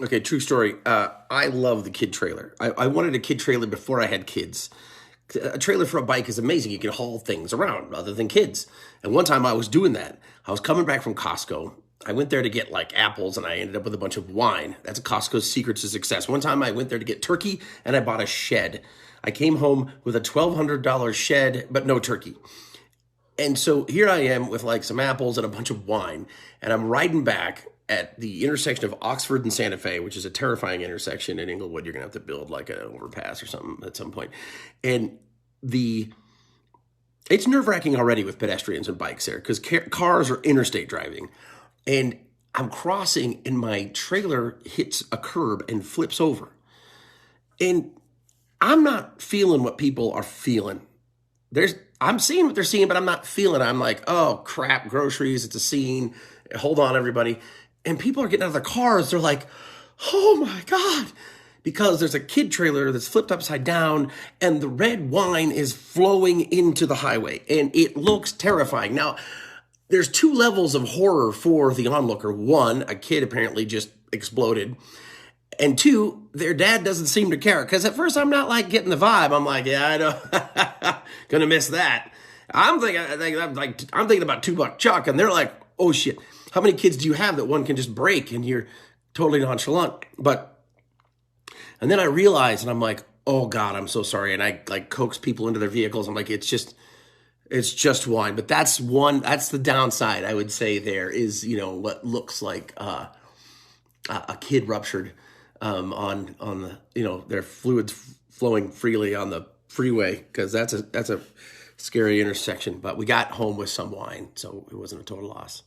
Okay, true story. I love the kid trailer. I wanted a kid trailer before I had kids. A trailer for a bike is amazing. You can haul things around other than kids. And one time I was doing that. I was coming back from Costco. I went there to get like apples and I ended up with a bunch of wine. That's Costco's secret to success. One time I went there to get turkey and I bought a shed. I came home with a $1,200 shed, but no turkey. And so here I am with like some apples and a bunch of wine, and I'm riding back at the intersection of Oxford and Santa Fe, which is a terrifying intersection in Inglewood. You're gonna have to build like an overpass or something at some point. And the it's nerve wracking already with pedestrians and bikes there because cars are interstate driving, and I'm crossing, and my trailer hits a curb and flips over, and I'm not feeling what people are feeling. I'm seeing what they're seeing, but I'm not feeling it. I'm like, oh crap, groceries, it's a scene. Hold on, everybody. And people are getting out of their cars. They're like, oh my God. Because there's a kid trailer that's flipped upside down and the red wine is flowing into the highway. And it looks terrifying. Now, there's two levels of horror for the onlooker. One, a kid apparently just exploded. And two, their dad doesn't seem to care. Because at first I'm not like getting the vibe. I'm like, yeah, I know. Gonna miss that. I'm thinking about $2 Chuck, and they're like, oh shit. How many kids do you have that one can just break and you're totally nonchalant? And then I realized, and I'm like, oh God, I'm so sorry. And I like coax people into their vehicles. I'm like, it's just wine. But that's the downside, I would say there is, what looks like a kid ruptured on the, their fluids flowing freely on the freeway, because that's a scary intersection. But we got home with some wine, so it wasn't a total loss.